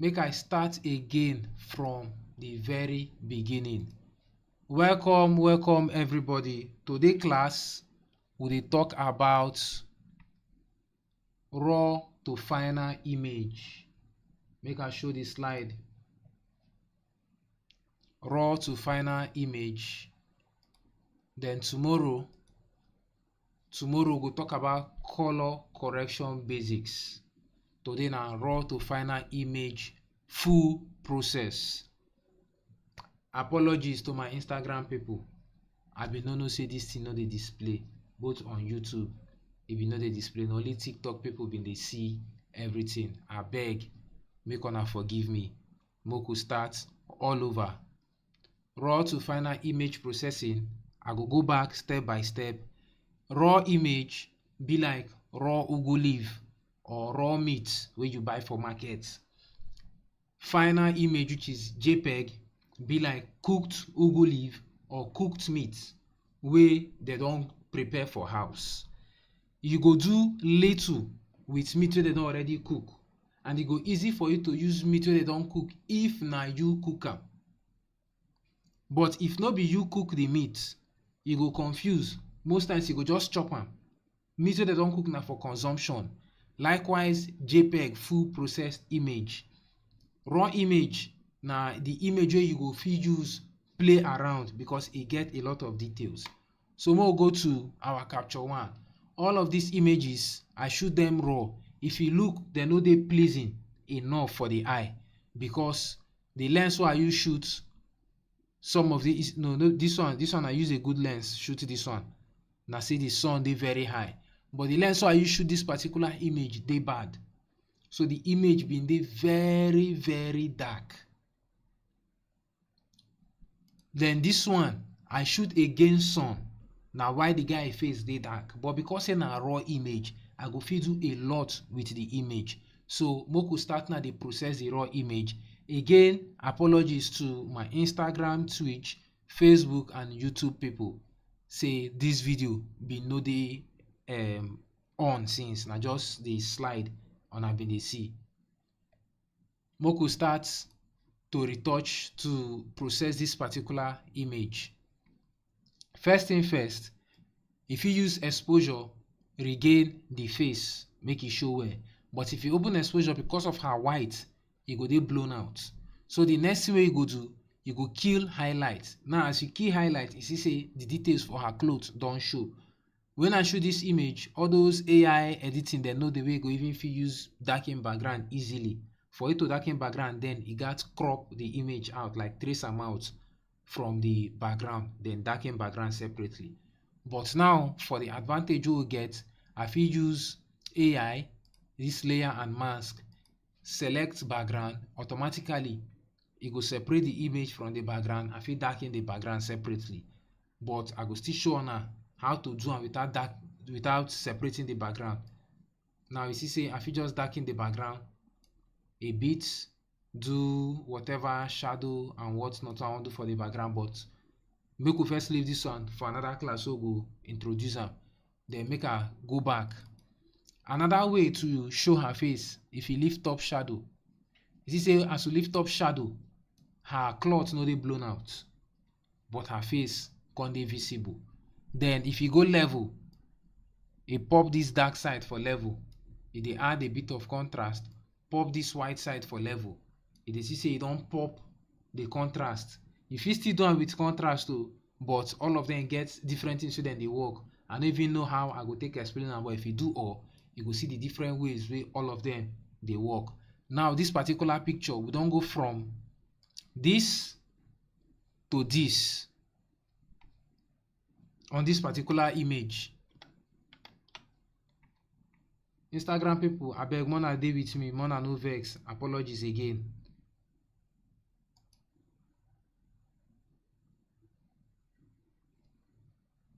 make I start again from the very beginning. Welcome everybody. Today class we dey talk about raw to final image. Make I show the slide. Raw to final image. Then tomorrow we go talk about color correction basics. Today na raw to final image full process. Apologies to my Instagram people. I been no know say this thing no dey display both on YouTube. If you know dey display, na only TikTok people been dey see everything. Abeg, make una forgive me. Make we start all over. Raw to final image processing. I go back step by step. Raw image be like raw ugu leaf or raw meat wey you buy for market. Final image, which is JPEG, be like cooked ugu leaf or cooked meat wey they don prepare for house. You go do little with meat wey they don already cook, and e go easy for you to use meat wey they don cook if na you cook am. But if no be you cook the meat, you go confuse. Most times you go just chop am. Meat wey they don cook na for consumption. Likewise, JPEG, full processed image. Raw image na the image wey you go fit use play around because e get a lot of details. So make we go to our capture one. All of these images, I shoot them raw. If you look, they no dey pleasing enough for the eye because the lens wey I use shoot some of these, this one I use a good lens shoot this one. Now see the sun dey very high, but the lens wey I use shoot this particular image dey bad. So the image been dey very, very dark. Then this one I shoot against sun. Now why the guy face dey dark, but because say na raw image, I go fit do a lot with the image. So make we start now dey process the raw image. Again, apologies to my Instagram, Twitch, Facebook and YouTube people. Say this video been no dey on since na just the slide on I been dey see. Make we start to retouch to process this particular image. First thing first, if you use exposure, regain the face, make it show well. But if you open exposure, because of how white, e go dey blown out. So the next thing wey you go do, you go kill highlight. Now as you kill highlight, you see say the details for her clothes don show. When I show this image, all those AI editing, they know the way you go even fit use darken background easily. For it to darken background, then you got crop the image out, like trace am out from the background, then darken background separately. But now for the advantage we get, I fit use AI, this layer and mask, select background, automatically it go separate the image from the background. I fit darken the background separately, but I go still show now how to do am without separating the background. Now you see say I fit just darken the background a bit, do whatever shadow and whatnot I want to do for the background, but make we first leave this one for another class so go introduce am. Then make her go back. Another way to show her face, if you lift up shadow, you see say as you lift up shadow, her cloth no dey blown out, but her face con dey visible. Then if you go level, you pop this dark side for level, you dey add a bit of contrast. Pop this white side for level, you dey see say you don pop the contrast. You fit still do am with contrast too, but all of them get different things wey dem dey work. I no even know how I go take explain am, but if you do all, you go see the different ways wey all of them dey work. Now this particular picture, we don go from this to this on this particular image. Instagram people, abeg una dey with me, una no vex. Apologies again.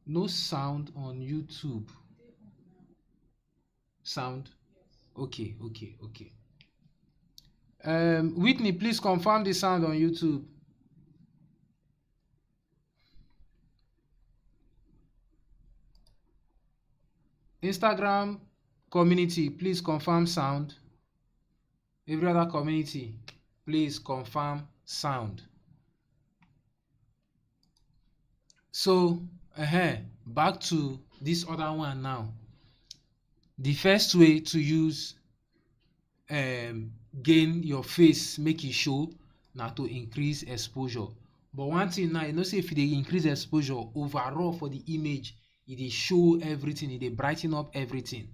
No sound on YouTube. Sound? Okay. Whitney, please confirm the sound on YouTube. Instagram community, please confirm sound. Every other community, please confirm sound. So back to this other one now. The first way to use gain your face make e show na to increase exposure. But one thing now, you know, say if you dey increase exposure overall for the image, e dey show everything, e dey brighten up everything.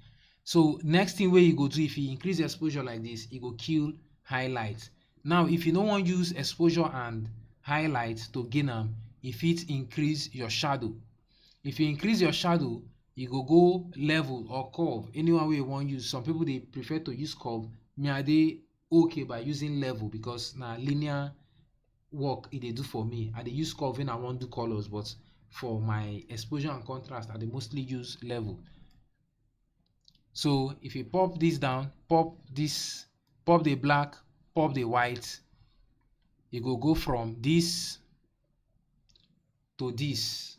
So next thing wey you go do, if you increase exposure like this, e go kill highlight. Now if you no wan use exposure and highlight to gain am, e fit increase your shadow. If you increase your shadow, you go level or curve, anyone wey you wan use. Some people dey prefer to use curve. Me, I dey okay by using level because na linear work e dey do for me. I dey use curve when I wan do colors, but for my exposure and contrast, I dey mostly use level. So if you pop this down, pop the black, pop the white, you go from this to this.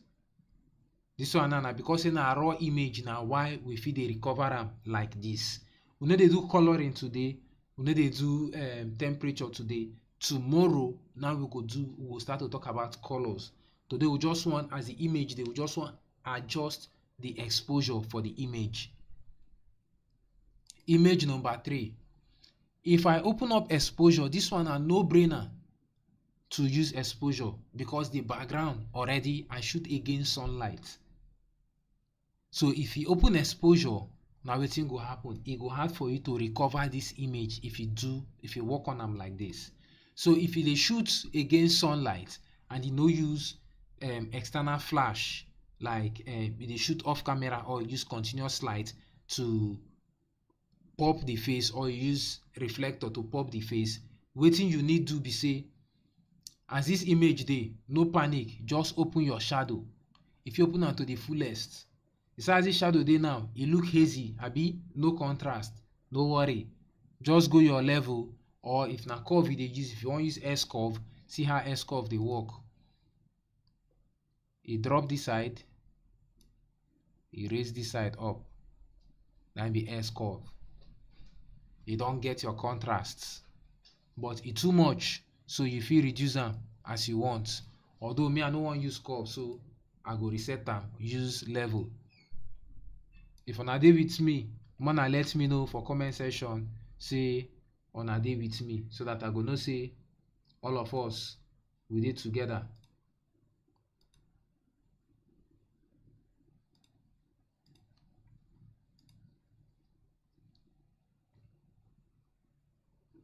This one na because say na raw image, na why we fit dey recover am like this. We no dey do coloring today, we no dey do temperature today. Tomorrow now we go start to talk about colors. Today we just want, as the image dey, we just want adjust the exposure for the image. Image number 3. If I open up exposure, this one na no brainer to use exposure because the background already I shoot against sunlight. So if you open exposure, now wetin go happen? E go hard for you to recover this image if you work on am like this. So if you dey shoot against sunlight and you no use external flash, like you dey shoot off camera or use continuous light to pop the face, or you use reflector to pop the face, wetin you need do be say, as this image dey, no panic, just open your shadow. If you open am to the fullest, you see as this shadow dey now, e look hazy, abi no contrast, no worry, just go your level. Or if na curve you dey use, if you wan use S curve, see how S curve dey work. You drop this side, you raise this side up, na be S curve. You don get your contrasts, but e too much, so you fit reduce am as you want. Although me, I no wan use curve, so I go reset am, use level. If una dey with me, una let me know for comment section say una dey with me, so that I go know say all of us we dey together.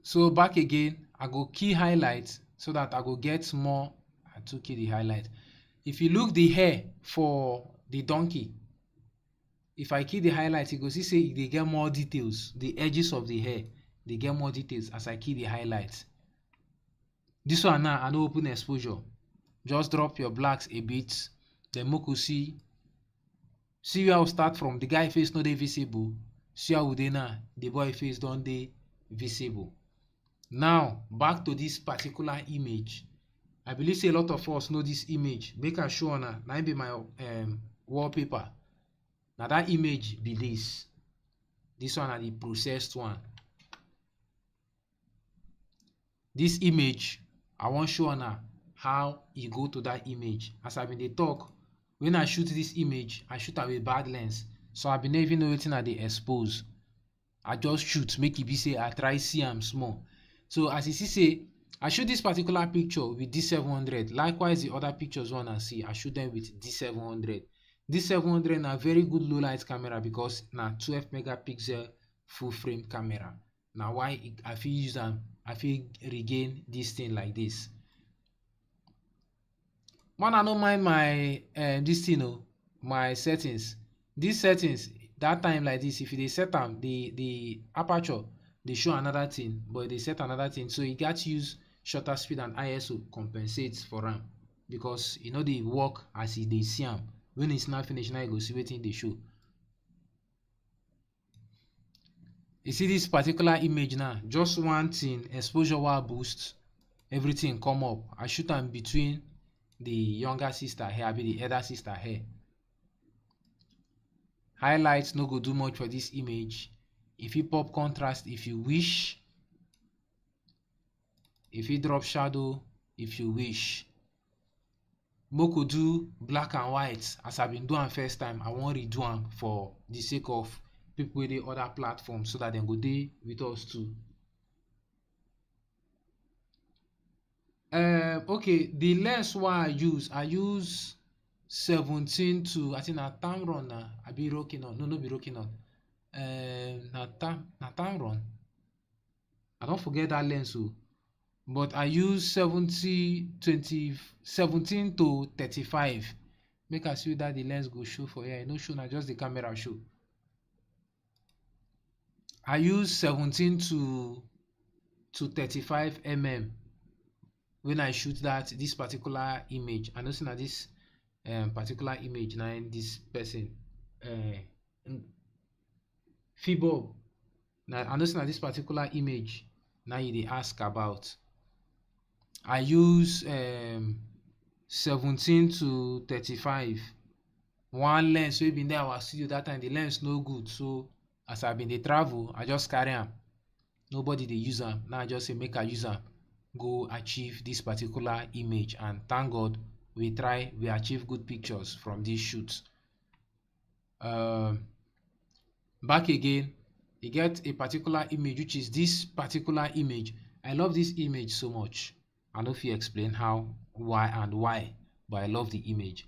So back again, I go key highlight so that I go get more. I took key the highlight. If you look the hair for the donkey, if I key the highlight, you go see say they get more details. The edges of the hair, they get more details as I key the highlight. This one now, I no open exposure. Just drop your blacks a bit. Then we could see where I'll start from. The guy face no dey visible. See how we dey now. The boy face don't dey visible. Now back to this particular image. I believe say a lot of us know this image. Make I show una. Now be my wallpaper. Now that image be this. This one are the processed one. This image, I wan show una how e go to that image. As I been dey talk, when I shoot this image, I shoot am with bad lens. So I been no even know wetin I dey expose. I just shoot, make e be say I try see am small. So as you see say, I shoot this particular picture with D700. Likewise, the other pictures one I see, I shoot them with D700. D700 na very good low light camera because na 12 megapixel full frame camera. Now why I fit use am, I fit regain this thing like this. Man, I don't mind my this thing, my settings. These settings, that time like this, if you dey set am, the aperture they show another thing, but they set another thing. So you got to use shutter speed and ISO compensates for am, because you know they work as they see am. When it's not finished, now you go see wetin they show. You see this particular image now, just one thing, exposure while boost, everything come up. I shoot am between the younger sister hair, be the elder sister hair. Highlights no go do much for this image. If you pop contrast, if you wish, if you drop shadow if you wish. Moko do black and white as I been do am first time. I wan redo am for the sake of people wey dey other platforms so that dem go dey with us too. Okay, the lens wey I use 17 to I think na Tamron na abi Rokinon. No be Rokinon. Na Tamron. I don forget that lens o. But I use 17 to 35. Make I see that the lens go show for here. No show, na just the camera show. I use 17 to 35 mm when I shoot this particular image. I know say na this particular image na in this person Fibob. Now I know say na this particular image now you dey ask about. I use 17 to 35. One lens wey been there our studio that time, the lens no good, so as I been dey travel I just carry am. Nobody dey use am. Now I just say make I use am go achieve this particular image, and thank God we achieve good pictures from this shoot. Back again, you get a particular image, which is this particular image. I love this image so much. I no fit explain how, why, but I love the image.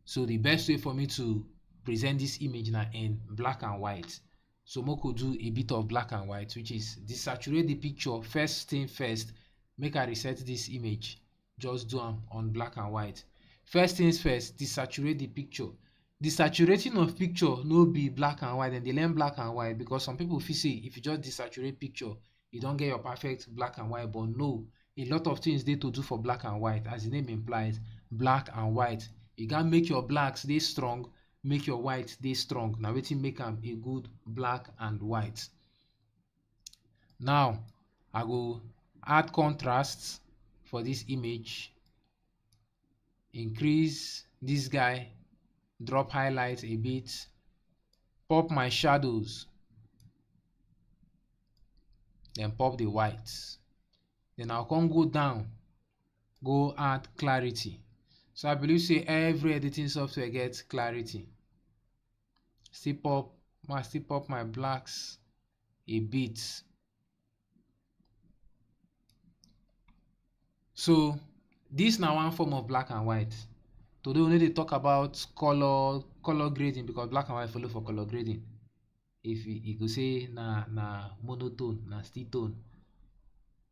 So the best way for me to present this image na in black and white. So Moko do a bit of black and white, which is desaturate the picture. First thing first, make I reset this image. Just do am on black and white. First things first, desaturate the picture. Desaturating of picture no be black and white, and they learn black and white because some people feel say if you just desaturate picture, you don't get your perfect black and white. But no, a lot of things dey to do for black and white. As the name implies, black and white. You can make your blacks dey strong, make your white dey strong. Now wetin make am a good black and white. Now I go add contrast for this image, increase this guy, drop highlight a bit, pop my shadows, then pop the whites. Then I'll come go down, go add clarity. So I believe say every editing software gets clarity. Still pop my blacks a bit. So this now one form of black and white. Today we need to talk about color grading, because black and white follow for color grading. If you go say na monotone, na still tone.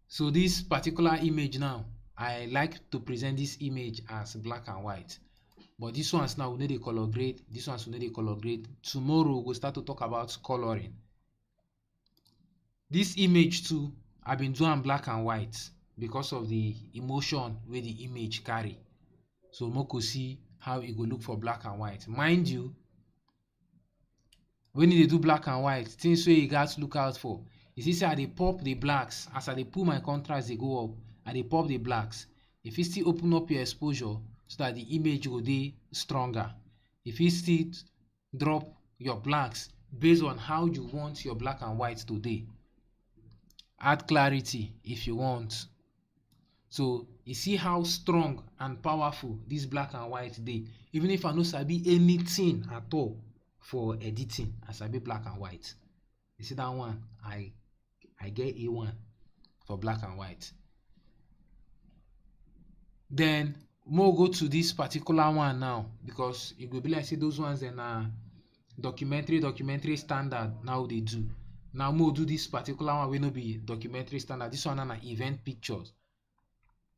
So this particular image now, I like to present this image as black and white. But this one's now we need a color grade. This one's we need a color grade. Tomorrow we'll start to talk about coloring. This image too, I've been doing black and white because of the emotion where the image carry. So Moko see how it go look for black and white. Mind you, when you do black and white, things where you got to look out for. You see, say I dey pop the blacks. As I dey pull my contrast, they go up. I dey pop the blacks. If you still open up your exposure so that the image will be stronger. If you still drop your blacks based on how you want your black and white today. Add clarity if you want. So you see how strong and powerful this black and white dey. Even if I no sabi anything at all for editing, I sabi black and white. You see that one, I get A1 for black and white. Then more go to this particular one now, because it will be like say those ones then are documentary standard. Now they do. Now more do this particular one will not be documentary standard. This one are event pictures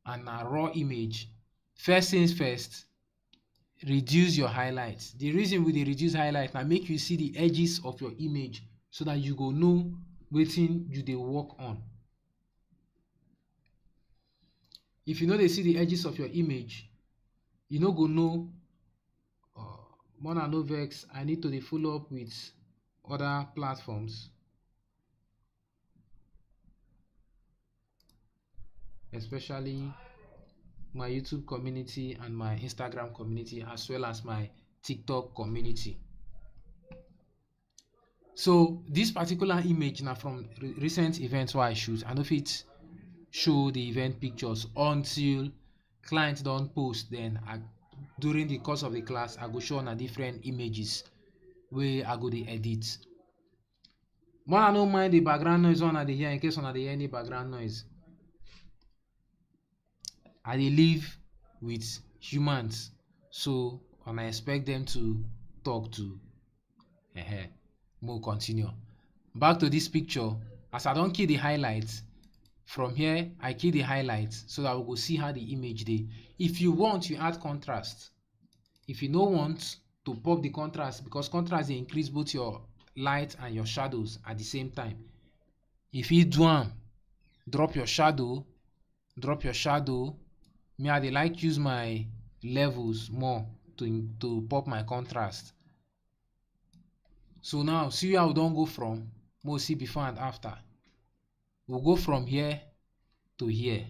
and a raw image. First things first, reduce your highlights. The reason we reduce highlight now make you see the edges of your image so that you go know wetin you dey work on. If you know they see the edges of your image, you no go know more than no vex. I need to dey follow up with other platforms, especially my YouTube community and my Instagram community, as well as my TikTok community. So this particular image now from recent events where I shoot, I know fit show the event pictures until client don't post. Then during the course of the class I go show on different images where I go dey edit. More I no mind the background noise on dey hear in case on dey hear any background noise. I dey live with humans, so I expect them to talk to. We'll continue. Back to this picture. As I don't kill the highlights, from here I kill the highlights so that we go see how the image dey. If you want, you add contrast. If you no want to pop the contrast, because contrast dey increase both your light and your shadows at the same time. If you do am, drop your shadow. Me, I dey like use my levels more to pop my contrast. So now see how we don go from, we'll see before and after. We'll go from here to here,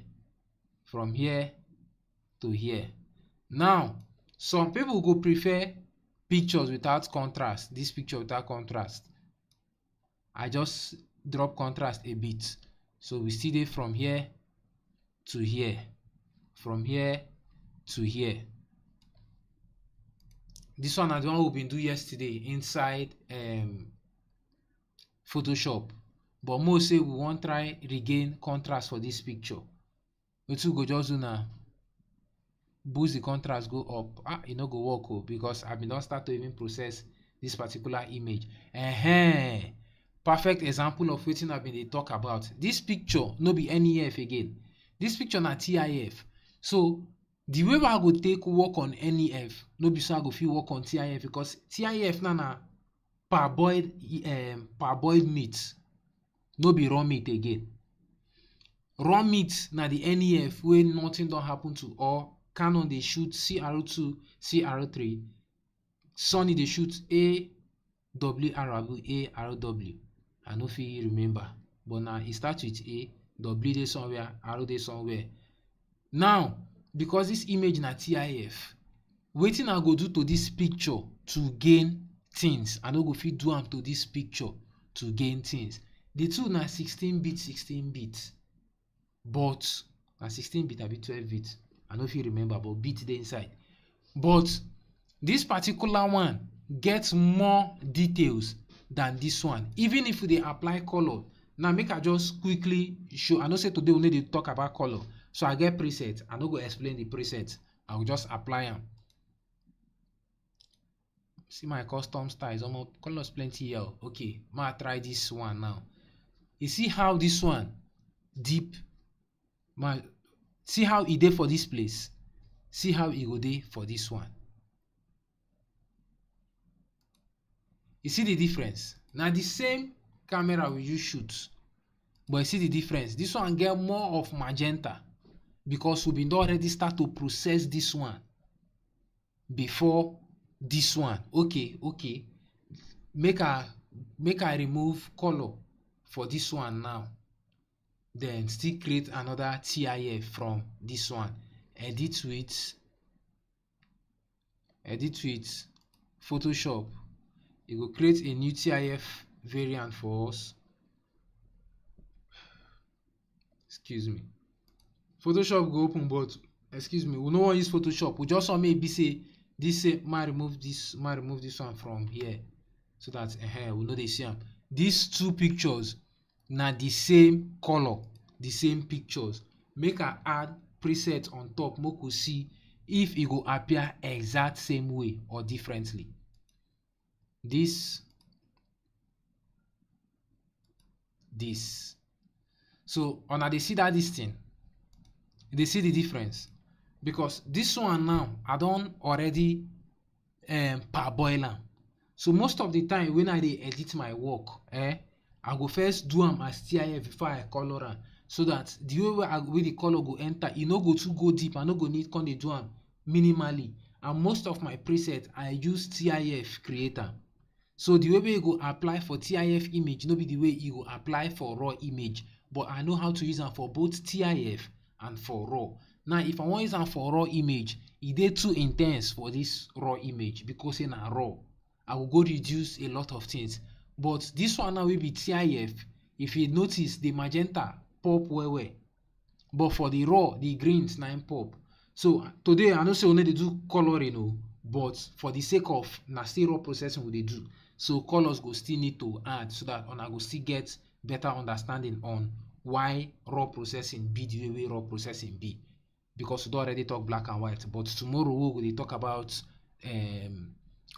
from here to here. Now some people go prefer pictures without contrast. This picture without contrast, I just drop contrast a bit, so we still dey from here to here, from here to here. This one na the one we been do yesterday inside Photoshop, but most say we wan try regain contrast for this picture. Wetin we go just do na boost the contrast, go up. E no go work because I been don start to even process this particular image. Perfect example of wetin I been dey talk about. This picture no be NEF again. This picture na TIF. So the way I go take work on NEF, no be so I go fit work on TIF, because TIF na parboiled meat, no be raw meat again. Raw meat na the NEF wey nothing don happen to, or Canon dey shoot CR2, CR3, Sony dey shoot AWRW. I no fit remember, but now e start with A, W dey somewhere, R dey somewhere. Now because this image na TIF, wetin I go do to this picture to gain things, I no go fit do am to this picture to gain things. The two na 16-bit, but na 16-bit abi 12-bit, I no fit remember, but bit dey inside. But this particular one gets more details than this one. Even if we dey apply color, now make I just quickly show. I know say today we need to talk about color, so I get preset. I no go explain the preset, I will just apply them. See my custom styles, colors plenty here. Okay, I try this one now. You see how this one deep, see how e dey for this place, see how e go dey for this one. You see the difference? Now the same camera we use shoot, but you see the difference. This one get more of magenta because we been already start to process this one before this one. Okay. Make I remove color for this one now. Then still create another TIF from this one. Edit with Photoshop. You go create a new TIF variant for us. Excuse me. Photoshop go open, but excuse me, we no wan use Photoshop. We just want maybe say this remove this one from here, so that we know they see them. These two pictures na the same color, the same pictures. Make I add preset on top, make we see if it go appear exact same way or differently. This. So when they see that this thing, they see the difference, because this one now I don't already parboil am. So most of the time when I dey edit my work, I go first do am as TIF before I color am, so that the way the color go enter, e no go too go deep. I no go need come dey do am minimally. And most of my preset I use TIF creator. So the way you go apply for TIF image no be the way you go apply for raw image, but I know how to use am for both TIF and for raw. Now if I want use am for raw image, e dey too intense for this raw image because say na raw. I will go reduce a lot of things. But this one now will be TIF. If you notice, the magenta pop well. but for the raw, the greens na im pop. So today I know say una dey do coloring o, but for the sake of na still raw processing we dey do, so colors go still need to add so that una go still get better understanding on why raw processing be the way raw processing be, because we don already talk black and white. But tomorrow we go dey talk about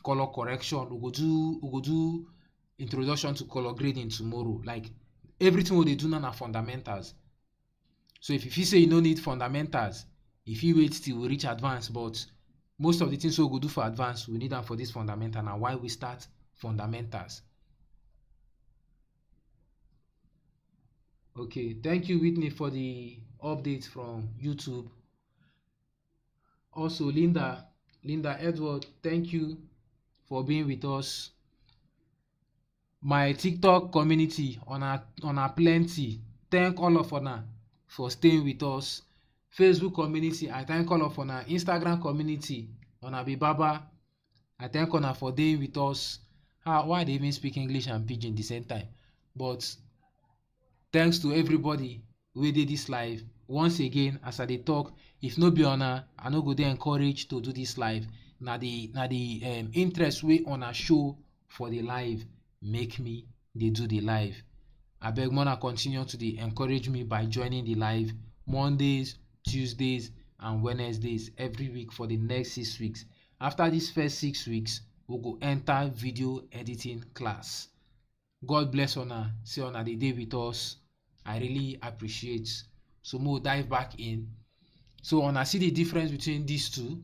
color correction. We go do introduction to color grading tomorrow. Like everything we dey do now na fundamentals. So if you feel say you no need fundamentals, if you wait till we reach advanced, but most of the things we go do for advanced, we need them for this fundamental. Now why we start fundamentals. Okay, thank you Whitney for the updates from YouTube. Also Linda Edward, thank you for being with us. My TikTok community on a plenty. Thank all of una for staying with us. Facebook community, I thank all of una. Instagram community, una be baba. I thank una for staying with us. Why they even speak English and Pidgin the same time? But thanks to everybody wey dey this live. Once again, as I dey talk, if no be una, I no go dey encouraged to do this live. Na the interest wey una show for the live make me dey do the live. Abeg una continue to dey encourage me by joining the live Mondays, Tuesdays, and Wednesdays every week for the next 6 weeks. After these first 6 weeks, we go enter video editing class. God bless una. Say una dey dey with us. I really appreciate. So we'll dive back in. So una see the difference between these two.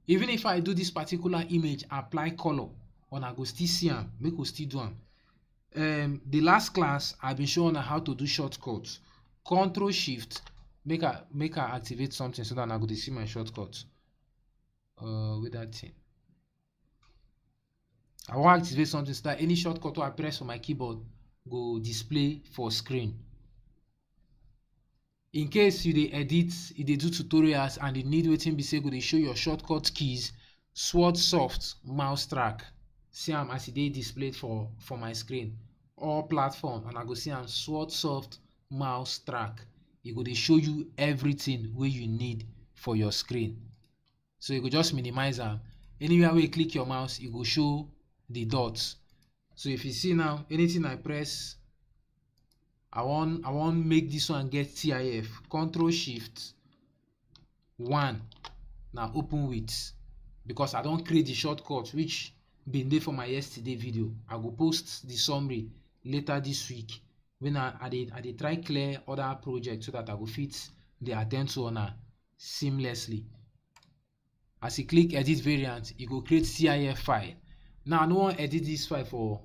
Even if I do this particular image, apply color, una go still see am. Make we still do am. The last class I've been showing how to do shortcuts. Control Shift. Make I activate something so that I go to see my shortcuts. With that thing. I want to activate something so that any shortcut I press on my keyboard go display for screen. In case you dey edit, you dey do tutorials and you need wetin be say go dey show your shortcut keys, Sword Soft mouse track. See am as e dey displayed for my screen. All platform, and I go see am Sword Soft mouse track. E go dey show you everything wey you need for your screen. So you go just minimize am. Anywhere where you click your mouse, e go show the dots. So if you see now, anything I press, I want make this one get TIF. Control Shift 1. Now open with, because I don't create the shortcut which been there for my yesterday video. I go post the summary later this week when I dey try clear other projects so that I go fit the attend to una seamlessly. As you click edit variant, you go create TIF file. Now I no wan edit this file for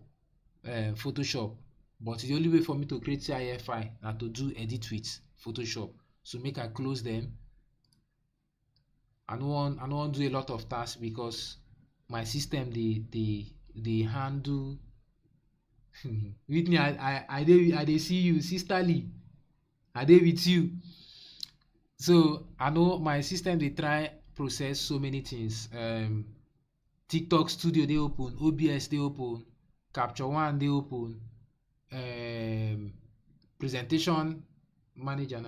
Photoshop, but the only way for me to create TIF file na to do edit with Photoshop. So make I close them. I no wan do a lot of tasks because my system they handle. Whitney, I dey see you, sisterly. I dey with you. So I know my system they try process so many things. TikTok Studio they open, OBS they open, Capture One they open, presentation manager.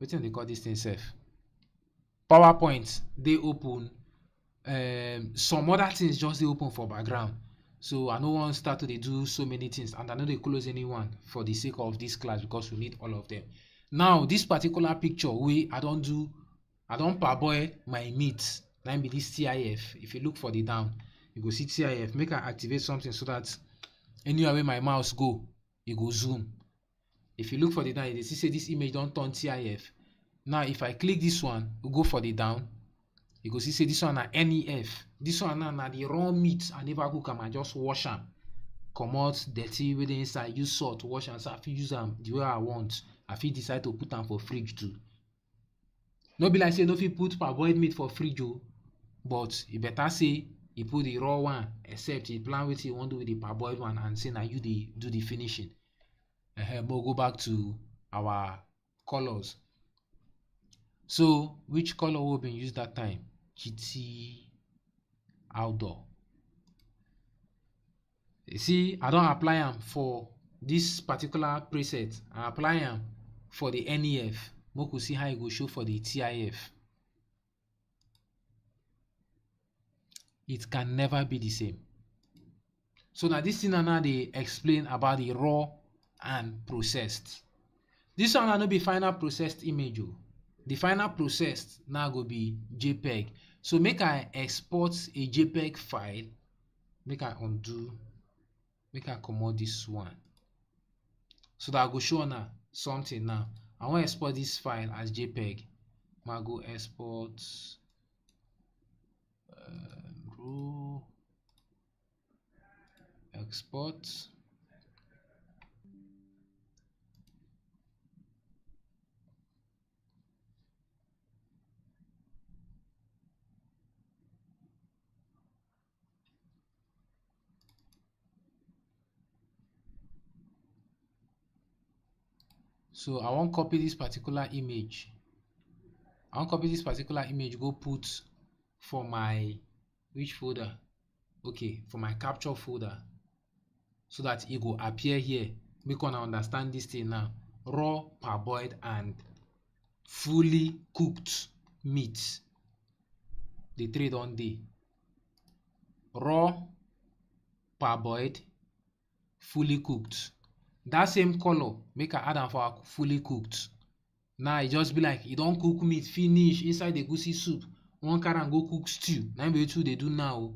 Wetin they call this thing self? PowerPoint they open. Some other things just they open for background. So I no want to start to they do so many things, and I know they close anyone for the sake of this class because we need all of them. Now this particular picture I don't parboil my meat. That be this TIF. If you look for the down, you go see TIF. Make I activate something so that anywhere where my mouse go, you go zoom. If you look for the down, you see say this image don't turn TIF. Now if I click this one, we go for the down, you go see say this one na NEF. This one now na the raw meat. I never cook am, I just wash am. Comot dirty with the inside, use salt to wash am. So I fit use am the way I want. I fit decide to put am for fridge too. No be like say no fit put parboiled meat for fridge o, but you better say you put the raw one, except you plan wetin you want do with the parboiled one and say na you dey do the finishing. We'll go back to our colors. So which color will be used that time? GT outdoor. You see, I don't apply them for this particular preset. I apply them for the NEF. make we see how e go show for the TIF. It can never be the same. So now this thing now they explain about the raw and processed. This one now no be final processed image. The final processed now go be JPEG. So make I export a JPEG file. Make I undo. Make I comot this one. So that I go show now something now. I want to export this file as JPEG. I go export raw export. So I want copy this particular image. Go put for my which folder? Okay, for my capture folder, so that it will appear here. Make una understand this thing now. Raw, parboiled, and fully cooked meat. The three don dey. Raw, parboiled, fully cooked. That same color, make I add am for our fully cooked. Now e just be like e don cook meat finish inside the egusi soup. One carry am go cook stew. Na be wetin we dey do now.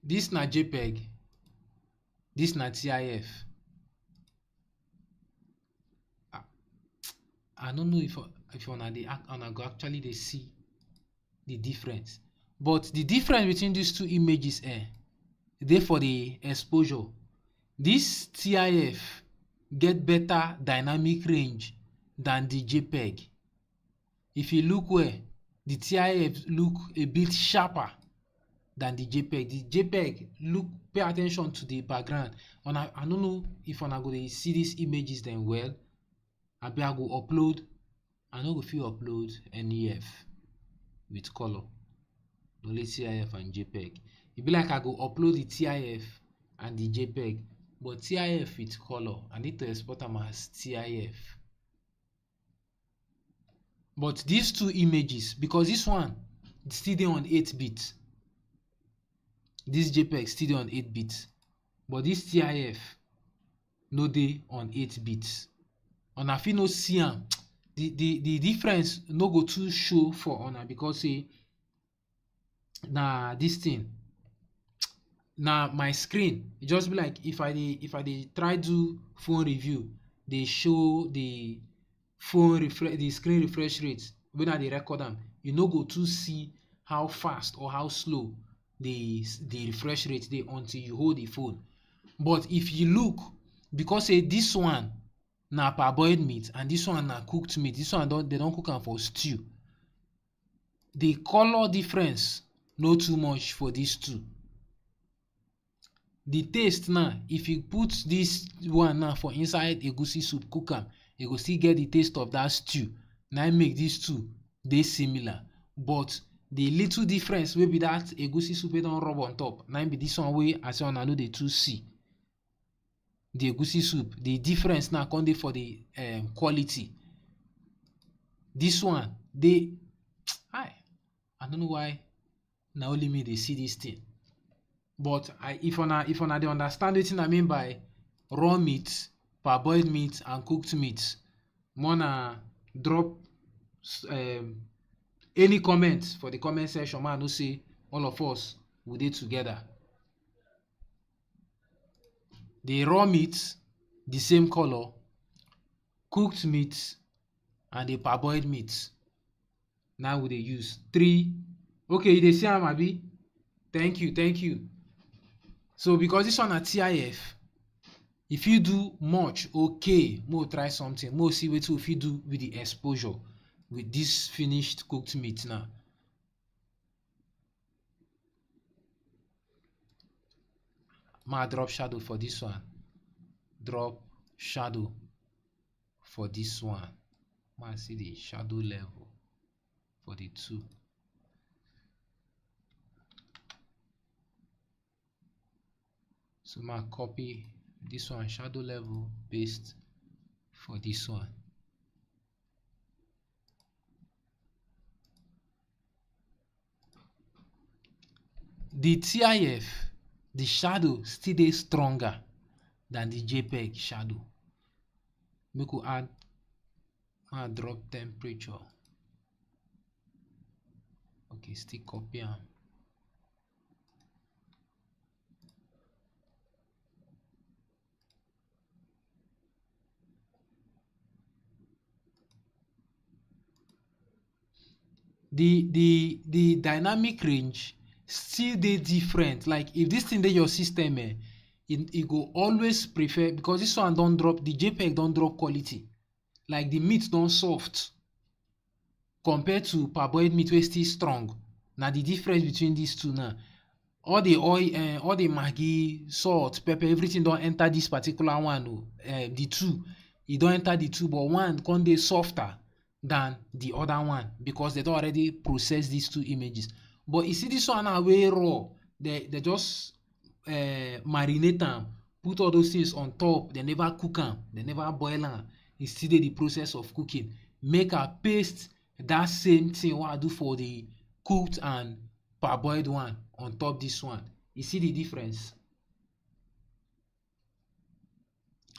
This na JPEG. This na TIF. I don't know if una go actually dey see the difference. But the difference between these two images dey for the exposure. This TIF get better dynamic range than the JPEG. If you look well, the TIF look a bit sharper than the JPEG. The JPEG pay attention to the background. I don't know if una go dey see these images then well. Abi I go upload. I no go fit upload NEF with color. Only TIF and JPEG. E be like I go upload the TIF and the JPEG, but TIF with color. I need to export them as TIF. But these two images, because this one still dey on 8-bit. This JPEG still dey on 8-bit. But this TIF no dey on 8-bit. Una fit no see am. The difference no go too show for una because say na this thing. Na my screen. E just be like if I dey try do phone review, they show the screen refresh rate when I dey record am. You no go too see how fast or how slow the refresh rate dey until you hold the phone. But if you look, because say this one na parboiled meat and this one na cooked meat, this one they don cook am for stew. The color difference no too much for these two. The taste now, if you put this one now for inside egusi soup, cook am, you go still get the taste of that stew. Na make these two dey similar, but the little difference wey be that egusi soup wey don rub on top, na be this one wey I say una no dey too see. The egusi soup, the difference now come dey for the quality. This one dey I don't know why na only me dey see this thing. But if una dey understand wetin I mean by raw meat, parboiled meat, and cooked meat, wanna drop any comment for the comment section. Man, I know say all of us we dey together. The raw meat, the same color, cooked meat, and the parboiled meat. Now we dey use 3. Okay, you dey see am abi? Thank you. So because this one na TIF, if you do much, okay, we'll try something. We'll see what we fit do with the exposure with this finished cooked meat now. Ma drop shadow for this one. Drop shadow for this one. I see the shadow level for the two. So I copy this one, shadow level, paste for this one. The TIF, the shadow still dey stronger than the JPEG shadow. Make we add drop temperature. Okay, still copy am. The dynamic range still dey different. Like if this thing dey your system, it go always prefer, because this one don drop, the JPEG don drop quality. Like the meat don soft compared to parboiled meat wey still strong. Na the difference between these two now. All the oil, all the maggi, salt, pepper, everything don enter this particular one. The two, e don enter the two, but one con dey softer than the other one because they don already process these two images. But you see this one now wey raw, they just marinate am, put all those things on top. They never cook am, they never boil am. E still dey the process of cooking. Make I paste that same thing wey I do for the cooked and parboiled one on top this one. You see the difference?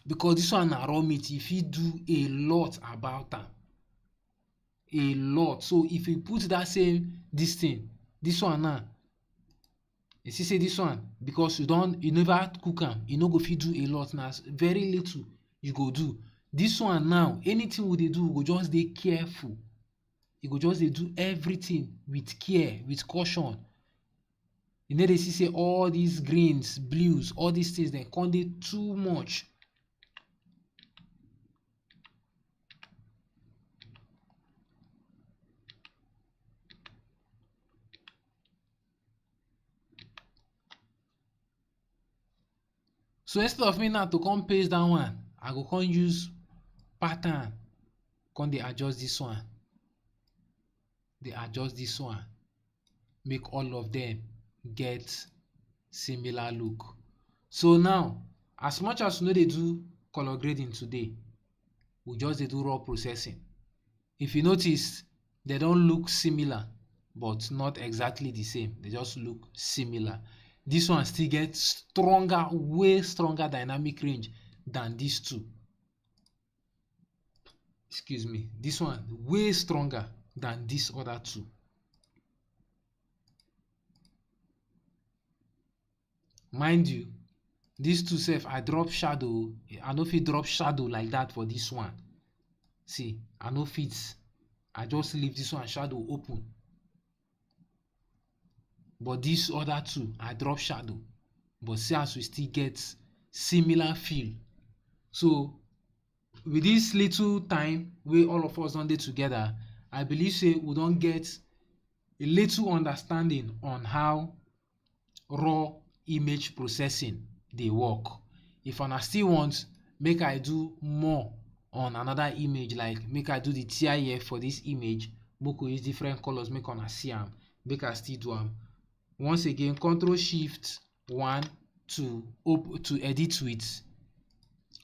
Because this one na raw meat, you fit do a lot about am. A lot. So if you put that same this thing, this one now, you see say this one, because you never cook am, you no go fit do a lot. Na very little you go do. This one now, anything we dey do, we go just dey careful. You go just dey do everything with care, with caution. You know, they see say all these greens, blues, all these things, they can't dey too much. So instead of me now to come paste that one, I go come use pattern, come dey adjust this one. They adjust this one, make all of them get similar look. So now, as much as we no dey do color grading today, we just dey do raw processing. If you notice, they don't look similar, but not exactly the same. They just look similar. This one still gets stronger, way stronger dynamic range than these two. Excuse me. This one way stronger than these other two. Mind you, these two self, I drop shadow. I no fit drop shadow like that for this one. See, I no fit. I just leave this one shadow open. But these other two, I drop shadow. But see as we still get similar feel. So with this little time wey all of us don dey together, I believe say we don get a little understanding on how raw image processing dey work. If una still want make I do more on another image, like make I do the TIF for this image, make we use different colors, make una see am, make I still do am. Once again, Ctrl+Shift+1 to edit with.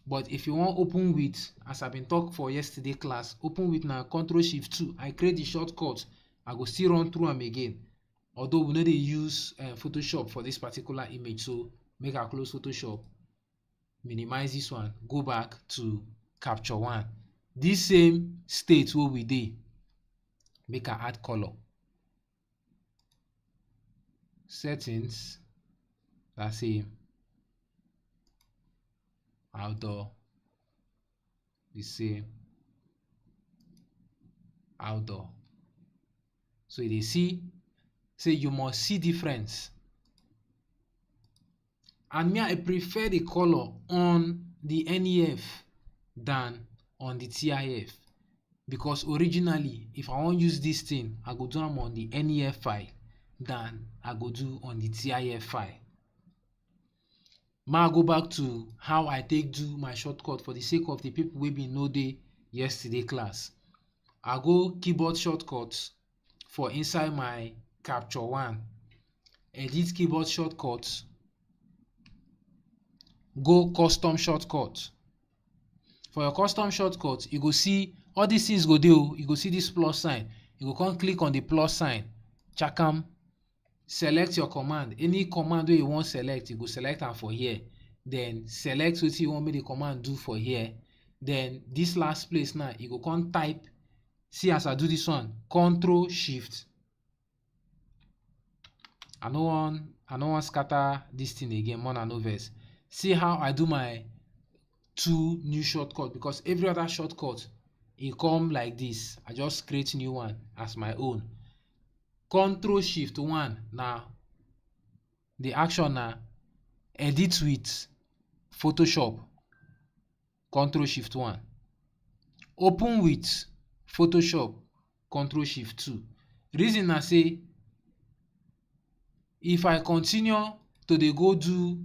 But if you want open with, as I've been talk for yesterday class, open with now Ctrl+Shift+2. I create the shortcut. I go still run through them again. Although we know they use Photoshop for this particular image, so make I close Photoshop, minimize this one, go back to Capture One. This same state where we did, make I add color. Settings, that's same. Outdoor, the same. Outdoor. So they see, say you must see difference. And me, I prefer the color on the NEF than on the TIF. Because originally, if I want to use this thing, I go do them on the NEF file than I go do on the TIF file. Now I go back to how I take do my shortcut for the sake of the people wey been know dey yesterday class. I go keyboard shortcuts for inside my capture one, edit keyboard shortcuts, go custom shortcut. For your custom shortcut, you go see all these things go dey o. You go see this plus sign. You go come click on the plus sign, check am, select your command. Any command wey you wan select, you go select am for here. Then select wetin you wan make the command do for here. Then this last place now, you go come type. See as I do this one, Control Shift. I no wan scatter this thing again, more na no vex. See how I do my two new shortcut, because every other shortcut e come like this. I just create new one as my own. Control Shift 1 na the action na edit with Photoshop. Control Shift 1. Open with Photoshop. Control Shift 2. Reason na say if I continue to dey go do,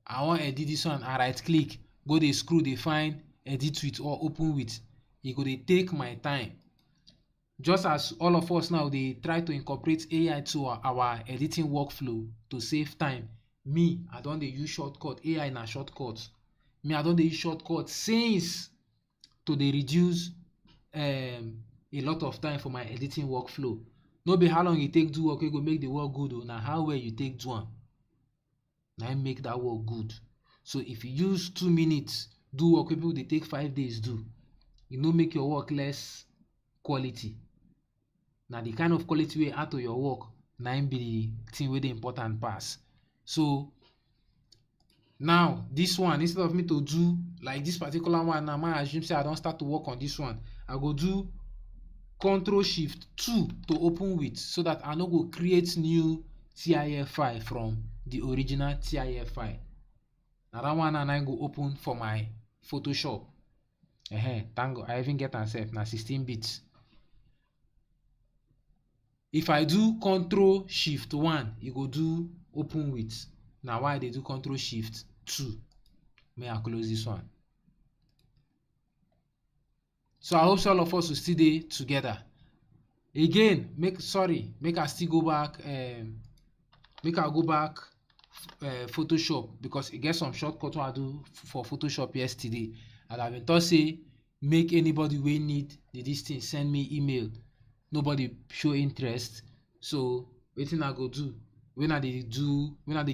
I wan edit this one, I right click, go dey scroll, dey find edit with or open with, e go dey take my time. Just as all of us now dey try to incorporate AI to our editing workflow to save time, me I don dey use shortcut. AI na shortcut. Me I don dey use shortcut since to dey reduce a lot of time for my editing workflow. No be how long you take do work wey go make the work good o, na how well you take do am na im make that work good. So if you use 2 minutes do work wey people dey take 5 days do, e no make your work less quality. Na the kind of quality wey add to your work na im be the thing wey dey important pass. So now this one, instead of me to do like this particular one, now I assume say I don start to work on this one, I go do Control Shift 2 to open with, so that I no go create new TIF file from the original TIF file. Na that one and I go open for my Photoshop. Thank God I even get am sef, na 16 bits. If I do Control Shift 1, e go do open with. Na why I dey do Control Shift 2. May I close this one. So I hope all of us will still dey together. Again, make I still go back, make I go back Photoshop, because e get some shortcut wey I do for Photoshop yesterday, and I been thought say make anybody wey need this thing send me email. Nobody show interest. So wetin I go do when I dey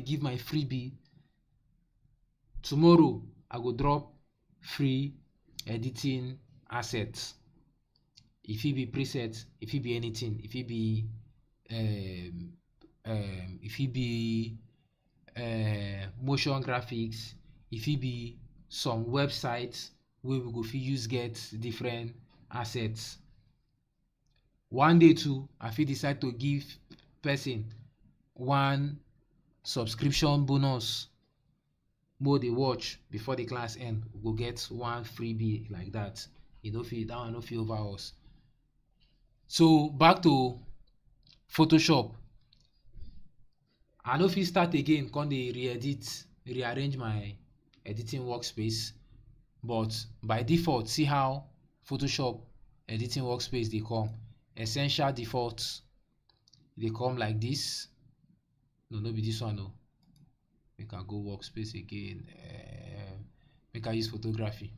give my freebie tomorrow, I go drop free editing assets. E fit be preset, e fit be anything, e fit be motion graphics, e fit be some websites wey we go fit use get different assets. One day too, I fit decide to give person one subscription bonus. More dey watch before the class end, we go get one freebie like that. That one no fit over us. So back to Photoshop. I no fit start again, come dey rearrange my editing workspace. But by default, see how Photoshop editing workspace dey come. Essential default dey come like this. No be this one o. Make I go workspace again. Make I use photography.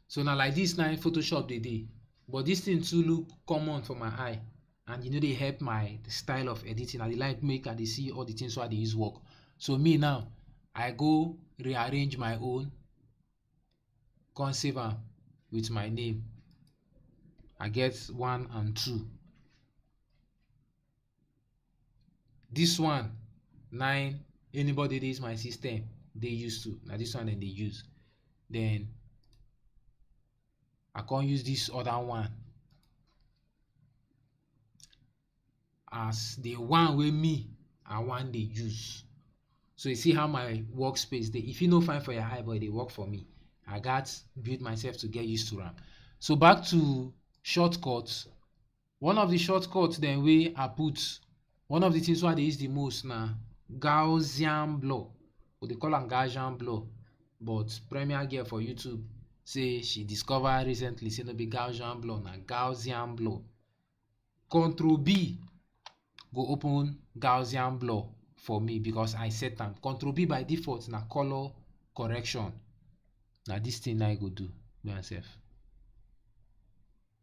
So now like this now Photoshop dey, but this thing too look common for my eye, and dey help my style of editing. I dey like make I dey see all the things wey I dey use work. So me now, I go rearrange my own, come save am with my name. I get 1 and 2. This one 9, anybody dey use my system dey used to. Na this one dem dey use. Then I can't use this other one as the one wey me I wan dey use. So you see how my workspace dey. If you no fine for your eye, but e dey work for me, I gats build myself to get used to am. So back to shortcuts. One of the shortcuts then wey I put, one of the things wey I dey use the most na Gaussian blur. We dey call am Gaussian blur. but Premier Girl for YouTube say she discover recently say no be Gaussian blur, na Gaussian blur. Control B go open Gaussian blur for me because I set am. Control B by default na color correction. Na this thing I go do myself.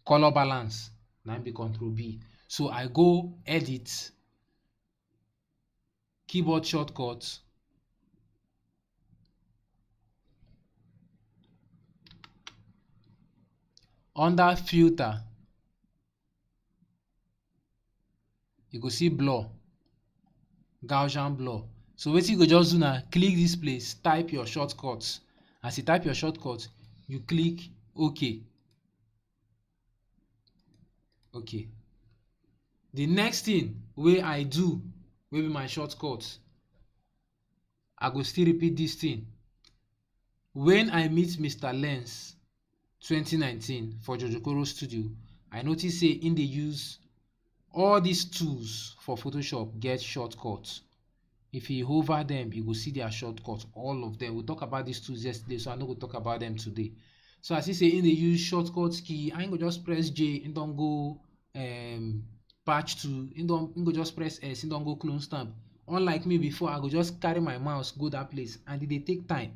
Color balance na be Control B. So I go edit, keyboard shortcut, under filter you go see blur, Gaussian blur. So wetin you go just do na click this place, type your shortcut. As you type your shortcut, you click OK. Okay. The next thing wey I do wey be my shortcut, I go still repeat this thing. When I meet Mr. Lens 2019 for Jojokoro Studio, I notice say in dey use all these tools for Photoshop get shortcuts. If you hover them, you go see their shortcuts, all of them. We talk about these tools yesterday, so I no go talk about them today. So as you say in dey use shortcut key, I go just press J, and don go patch to, and go just press S, and don go clone stamp. Unlike me before, I go just carry my mouse go that place, and it dey take time.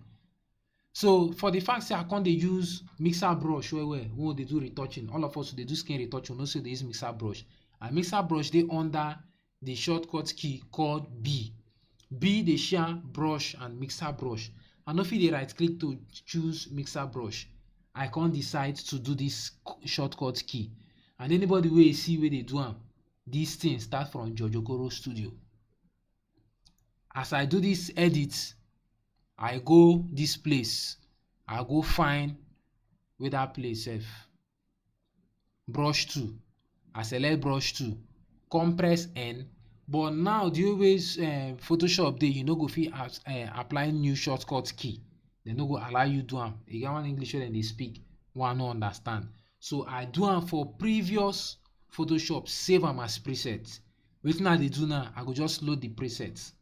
So for the fact say I can't dey use mixer brush well when they do retouching, all of us dey do skin retouching, also dey use mixer brush. And mixer brush dey under the shortcut key called B. B dey share brush and mixer brush. I no fit dey right click to choose mixer brush. I can't decide to do this shortcut key. And anybody wey see wey dey do am, this thing start from Jojokoro Studio. As I do this edit, I go this place, I go find where that place sef, brush tool. I select brush tool, compress N. But now the always Photoshop dey, you no go fit apply new shortcut key. They no go allow you do am. E get one English wey dem dey speak, one no understand. So I do am for previous Photoshop, save am as preset. Wetin I dey do now, I go just load the presets.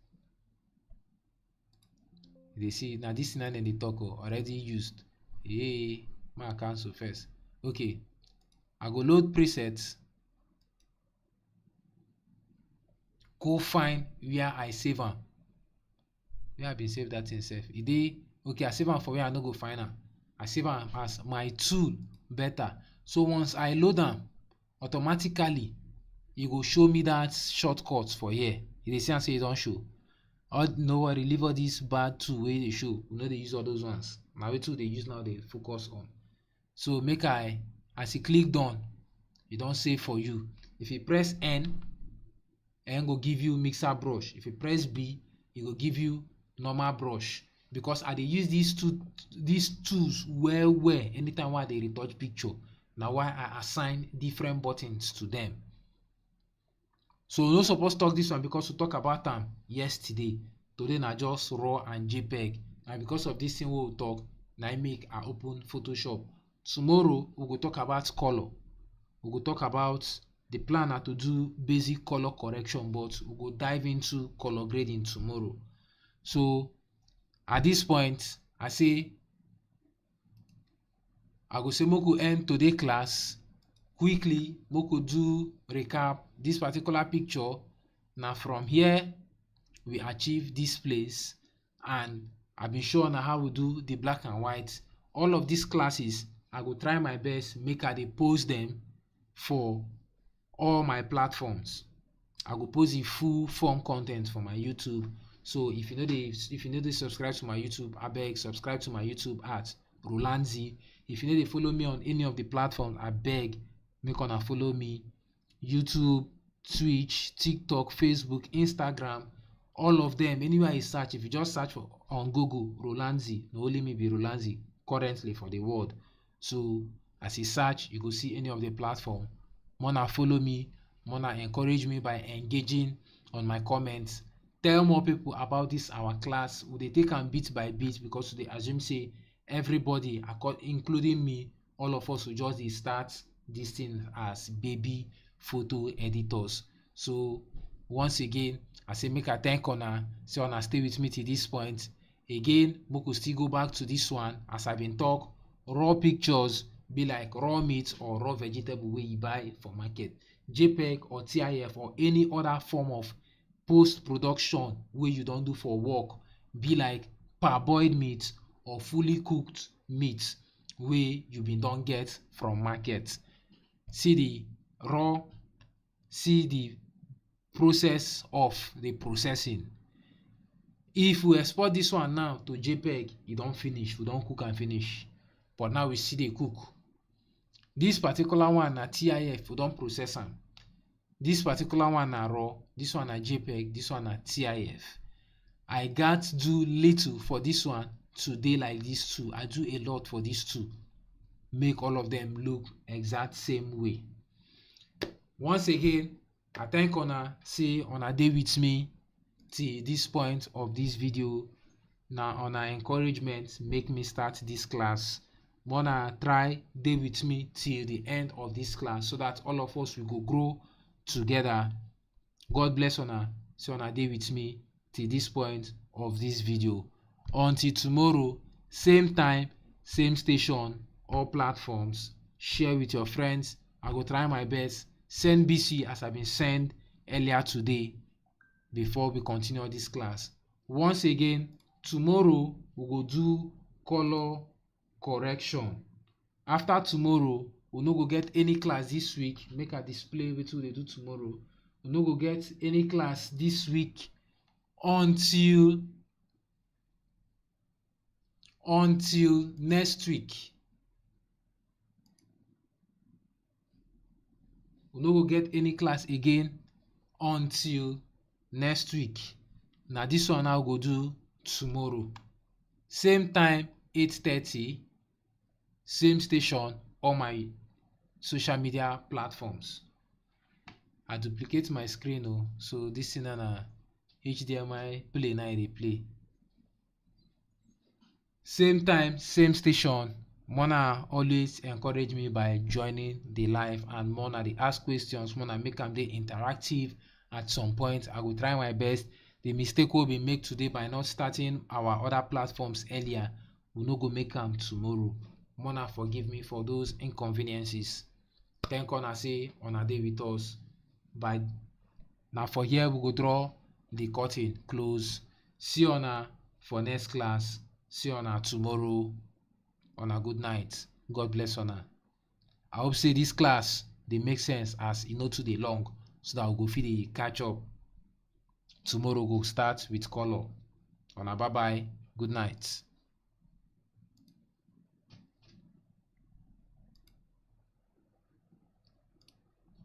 You dey see na this thing na dem dey talk already used. Hey, my cancel first. Okay, I go load presets. Go find where I save am. Where I been save that thing sef. E dey okay. I save am for where I no go find am. I save am as my tool better. So once I load am, automatically e go show me that shortcut for here. You dey see am say e don show. No worry, leave all these bad tool wey dey show. We no dey use all those ones. Na wetin we dey use now dey focus on. So make I, as you click done, e don save for you. If you press N go give you mixer brush. If you press B, e go give you normal brush. Because I dey use these tools well anytime wey I dey retouch picture. Na why I assign different buttons to them. So we no suppose talk this one because we talk about am yesterday. Today na just raw and JPEG. And because of this thing wey we talk, na I make I open Photoshop. Tomorrow we go talk about color. We go talk about the plan na to do basic color correction, but we go dive into color grading tomorrow. So at this point, I say I go say make we end today class. Quickly, make we do recap. This particular picture, now from here we achieve this place, and I've been sure now how we do the black and white. All of these classes, I go try my best make I dey post them for all my platforms. I go post the full form content for my YouTube. So if you know they subscribe to my YouTube, abeg subscribe to my YouTube at Rowlandzy. If you know they follow me on any of the platforms, abeg make una follow me. YouTube, Twitch, TikTok, Facebook, Instagram, all of them. Anywhere you search, if you just search for on Google Rowlandzy, no only me be Rowlandzy currently for the world. So as you search, you go see any of the platform. Wanna follow me, wanna encourage me by engaging on my comments. Tell more people about this our class. We dey take am bit by bit because they assume say everybody, including me, all of us will just dey start this thing as baby photo editors. So once again, I say make I thank una, say una stay with me till this point. Again, make we still go back to this one. As I been talk, raw pictures be like raw meat or raw vegetable wey you buy for market. JPEG or TIF or any other form of post production wey you don do for work be like parboiled meat or fully cooked meat wey you been don get from market. See the raw, see the process of the processing. If we export this one now to JPEG, e don finish, we don cook am finish, but now we still dey cook. This particular one na TIF, we don process am. This particular one na raw, this one na JPEG, this one na TIF. I gats do little for this one to dey like this two. I do a lot for these two, make all of them look exact same way. Once again, I thank una say una dey with me till this point of this video. Na una encouragement make me start this class. Una try dey with me till the end of this class so that all of us will go grow together. God bless una. Say una dey with me till this point of this video. Until tomorrow, same time, same station, all platforms. Share with your friends. I go try my best. Send BC as I been send earlier today before we continue this class. Once again, tomorrow we go do color correction. After tomorrow, we no go get any class this week. Make I display wetin we dey do tomorrow. We no go get any class this week until next week. We no go get any class again until next week. Na this one I go do tomorrow. Same time, 8:30, same station, all my social media platforms. I duplicate my screen so this thing na HDMI play na I dey play. Same time, same station. Mona always encourage me by joining the live, and Mona dey ask questions. Mona make am dey interactive. At some point, I will try my best. The mistake we be make today by not starting our other platforms earlier, we no go make am tomorrow. Mona forgive me for those inconveniences. Thank una say una dey with us. By now for here we go draw the curtain close. See una for next class. See una tomorrow. Una good night. God bless una. I hope say this class dey make sense as e no too dey long, so that we go fit dey catch up. Tomorrow go start with color. Una bye bye. Good night.